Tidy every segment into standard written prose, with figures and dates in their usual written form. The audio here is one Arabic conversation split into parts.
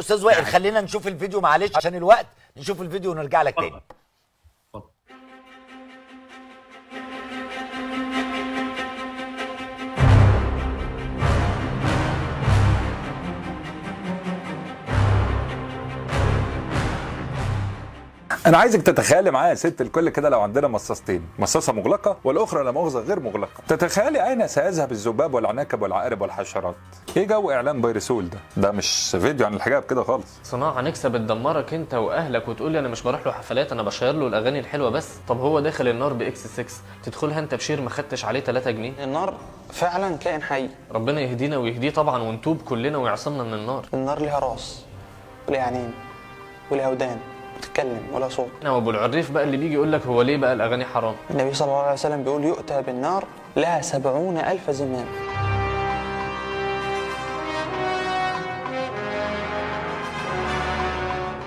استاذ وائل خلينا نشوف الفيديو معلش عشان الوقت، نشوف الفيديو ونرجع لك تاني. انا عايزك تتخيلي معايا يا ست الكل كده لو عندنا مصاصتين، مصاصه مغلقه والاخرى لا مؤاخذه غير مغلقه، تتخيلي اين سيذهب الذباب والعناكب والعقارب والحشرات؟ ايه جو اعلان بيرسول ده مش فيديو عن الحجاب كده خالص. صناعه نكسب تدمرك انت واهلك وتقول لي انا مش بروح له حفلات، انا بشير له الاغاني الحلوه بس. طب هو داخل النار باكس 6 تدخلها انت بشير ما خدتش عليه 3 جنيه؟ النار فعلا كائن حي، ربنا يهدينا ويهديه طبعا ونتوب كلنا ويعصمنا من النار. النار ليها راس وليها عينين وليها ودان بتتكلم ولا صوت. وابو العريف بقى اللي بيجي يقول لك هو ليه بقى الاغاني حرام؟ النبي صلى الله عليه وسلم بيقول يؤتى بالنار لها 70,000 زمام.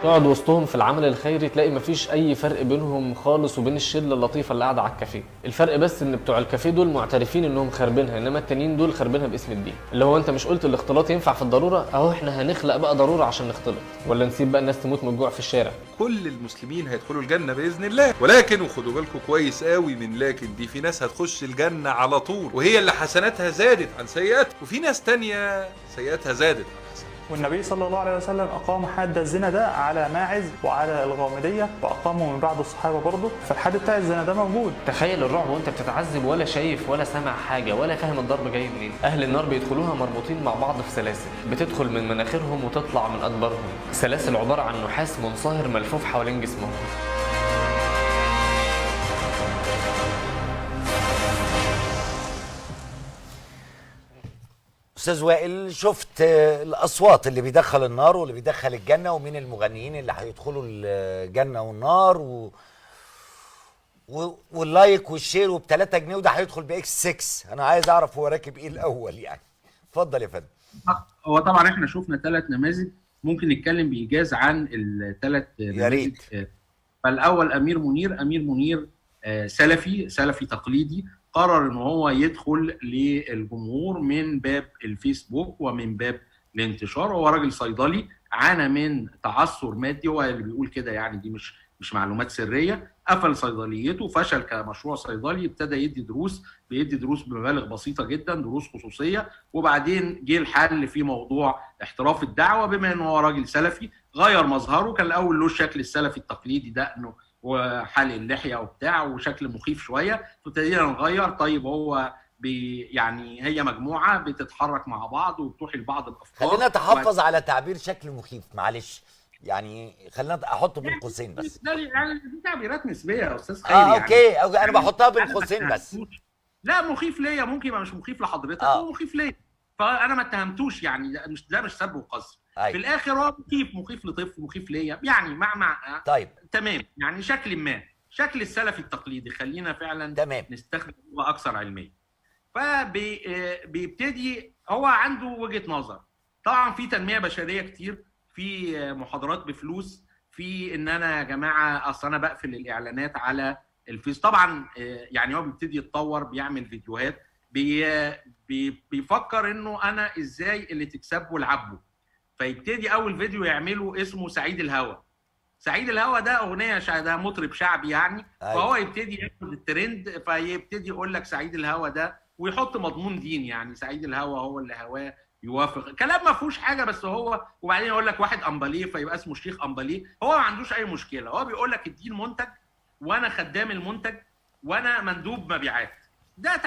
تقعد وسطهم في العمل الخيري تلاقي مفيش اي فرق بينهم خالص وبين الشله اللطيفه اللي قاعده على الكافيه. الفرق بس ان بتوع الكافيه دول معترفين انهم خاربينها، انما التانيين دول خاربينها باسم الدين. اللي هو انت مش قلت الاختلاط ينفع في الضروره؟ اهو احنا هنخلق بقى ضروره عشان نختلط، ولا نسيب بقى الناس تموت من الجوع في الشارع؟ كل المسلمين هيدخلوا الجنه باذن الله، ولكن وخدوا بالكم كويس قوي من لكن دي، في ناس هتخش الجنه على طول وهي اللي حسناتها زادت عن سيئاتها، وفي ناس تانية سيئاتها زادت. والنبي صلى الله عليه وسلم أقام حد الزنا ده على ماعز وعلى الغامدية، وأقاموا من بعض الصحابة برضه، فالحد بتاع الزنا ده موجود. تخيل الرعب وانت بتتعذب ولا شايف ولا سامع حاجة ولا فاهم الضرب جاي منين. أهل النار بيدخلوها مربوطين مع بعض في سلاسل بتدخل من مناخيرهم وتطلع من أدبارهم، سلاسل عبارة عن نحاس منصهر ملفوف حوالين جسمهم. استاذ وائل، شفت الاصوات اللي بيدخل النار واللي بيدخل الجنه، ومين المغنيين اللي هيدخلوا الجنه والنار واللايك والشير وب3 جنيه، وده هيدخل باكس 6. انا عايز اعرف هو راكب ايه الاول يعني. اتفضل يا فندم. هو طبعا احنا شفنا 3 نماذج، ممكن نتكلم بايجاز عن ال3 يا ريت. فالاول امير منير سلفي تقليدي، قرر ان هو يدخل للجمهور من باب الفيسبوك ومن باب الانتشار. هو راجل صيدلي عانى من تعثر مادي، هو اللي بيقول كده يعني، دي مش معلومات سريه. قفل صيدليته، فشل كمشروع صيدلي، ابتدى بيدي دروس بمبالغ بسيطه جدا، دروس خصوصيه. وبعدين جه الحل في موضوع احتراف الدعوه، بما انه هو راجل سلفي غير مظهره. كان الاول له الشكل السلفي التقليدي دقنه وحلق اللحيه وبتاع وشكل مخيف شويه، فابتدينا نغير. طيب هو يعني هي مجموعه بتتحرك مع بعض وبتوحي لبعض الافكار. خلينا نتحفظ على تعبير شكل مخيف، معلش يعني، خلينا احطه بين قوسين بس. يعني دي تعبيرات نسبيه يا استاذ خيري. اوكي انا بحطها بين قوسين بس. لا مخيف ليا، ممكن يبقى مش مخيف لحضرتك، هو مخيف ليا، فانا ما اتهمتوش يعني، ده مش سب وقذف. في الاخر هو مخيف لطفل، مخيف ليا يعني، مع طيب تمام يعني. شكل السلفي التقليدي، خلينا فعلا تمام نستخدم لغه اكثر علميه. فبيبتدي هو عنده وجهه نظر. طبعا في تنميه بشريه كتير، في محاضرات بفلوس، في ان انا يا جماعه اصل انا بقفل الاعلانات على الفيس. طبعا يعني هو بيبتدي يتطور، بيعمل فيديوهات، بيفكر انه انا ازاي اللي تكسبه لعبه. فيبتدي اول فيديو يعمله اسمه سعيد الهوى. سعيد الهوى ده اغنيه ده مطرب شعبي يعني. فهو يبتدي ياخد الترند، فيبتدي يقول لك سعيد الهوى ده، ويحط مضمون دين يعني، سعيد الهوى هو اللي هواه يوافق، كلام ما فيهوش حاجه بس هو. وبعدين يقول لك واحد امباليه فيبقى اسمه الشيخ امباليه. هو ما عندوش اي مشكله، هو بيقول لك الدين منتج وانا خدام المنتج وانا مندوب مبيعات. ده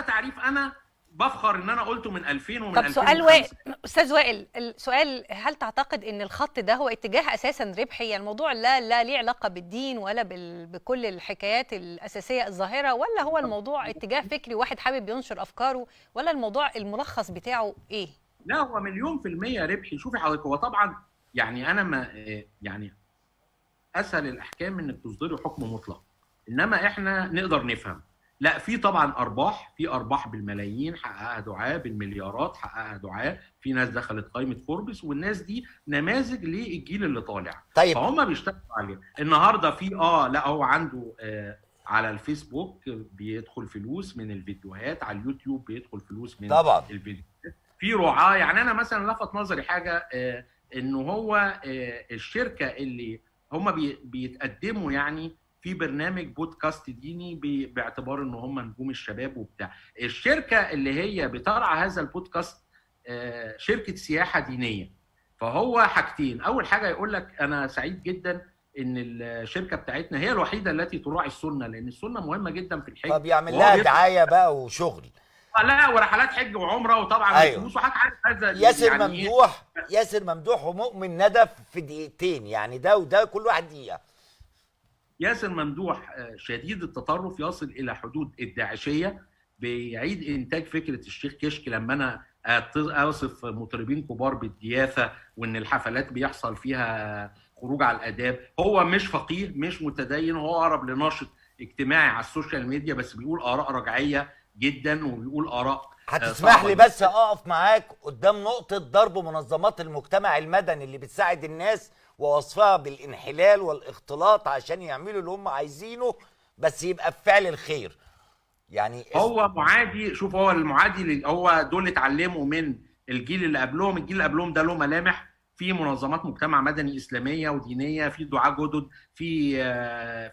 تعريف انا بفخر ان انا قلته من 2000 ومن 2005. طب سؤال استاذ وائل، السؤال هل تعتقد ان الخط ده هو اتجاه اساسا ربحي؟ يعني الموضوع لا ليه علاقه بالدين ولا بكل الحكايات الاساسيه الظاهره، ولا هو الموضوع اتجاه فكري واحد حابب ينشر افكاره، ولا الموضوع الملخص بتاعه ايه؟ لا هو 1,000,000% ربحي. شوفي حضرتك، هو طبعا يعني انا ما يعني اسهل الاحكام انك تصدري حكم مطلق، انما احنا نقدر نفهم. لا في طبعا ارباح بالملايين حققها دعاة، بالمليارات حققها دعاة. في ناس دخلت قائمه فوربس، والناس دي نماذج للجيل اللي طالع. طيب فهم بيشتغلوا عليه النهارده. في لا هو عنده على الفيسبوك بيدخل فلوس من الفيديوهات، على اليوتيوب بيدخل فلوس من طبعا الفيديوهات. في رعاة يعني. انا مثلا لفت نظري حاجه، ان هو الشركه اللي هم بيتقدموا يعني في برنامج بودكاست ديني باعتبار ان هم نجوم الشباب وبتاع. الشركه اللي هي بترعى هذا البودكاست شركه سياحه دينيه. فهو حاجتين، اول حاجه يقول لك انا سعيد جدا ان الشركه بتاعتنا هي الوحيده التي تراعي السنه، لان السنه مهمه جدا في الحج. طب يعمل لها دعايه بقى وشغل. لا، ورحلات حج وعمره وطبعا أيوة. فلوس وحاجه هذا. ياسر ممدوح ومؤمن ندى في دقيقتين، يعني ده وده كل واحد دقيقه. ياسر ممدوح شديد التطرف يصل الى حدود الداعشيه، بيعيد انتاج فكره الشيخ كشك لما انا اوصف مطربين كبار بالدياثه وان الحفلات بيحصل فيها خروج على الاداب. هو مش فقيه مش متدين، هو اقرب لناشط اجتماعي على السوشيال ميديا، بس بيقول اراء رجعيه جدا وبيقول اراء. هتسمح لي بس اقف معاك قدام نقطه ضرب منظمات المجتمع المدني اللي بتساعد الناس ووصفها بالانحلال والاختلاط عشان يعملوا اللي هم عايزينه، بس يبقى بفعل الخير. يعني هو معادي. شوف، هو المعادي هو دول اتعلموا من الجيل اللي قبلهم. الجيل اللي قبلهم ده له ملامح في منظمات مجتمع مدني اسلاميه ودينيه، في دعاة جدد، في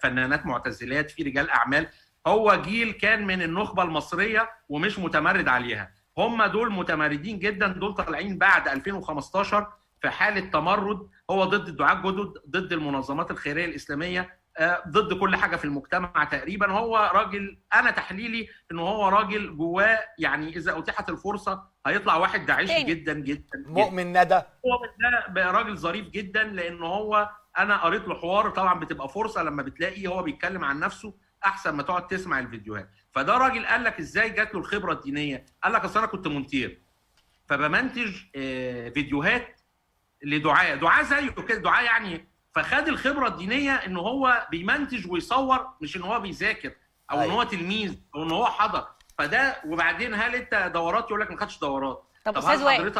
فنانات معتزلات، في رجال اعمال. هو جيل كان من النخبه المصريه ومش متمرد عليها. هم دول متمردين جدا، دول طالعين بعد 2015 في حاله تمرد. هو ضد الدعاة الجدد، ضد المنظمات الخيريه الاسلاميه، ضد كل حاجه في المجتمع تقريبا. هو راجل، انا تحليلي انه هو راجل جواه يعني اذا اتيحت الفرصه هيطلع واحد داعشي جدا جدا. مؤمن ندى مؤمن ده راجل ظريف جدا، لانه هو انا قريت له حوار. طبعا بتبقى فرصه لما بتلاقيه هو بيتكلم عن نفسه احسن ما تقعد تسمع الفيديوهات. فده راجل قال لك ازاي جات له الخبره الدينيه. قال لك اصل انا كنت مونتير فبمنتج فيديوهات دعاء زيه كده، دعاء يعني. فخد الخبره الدينيه ان هو بيمنتج ويصور، مش ان هو بيذاكر او ان هو تلميذ او ان هو حضر. فده. وبعدين هل انت دورات؟ يقول لك ما خدش دورات. طب استاذ وائل،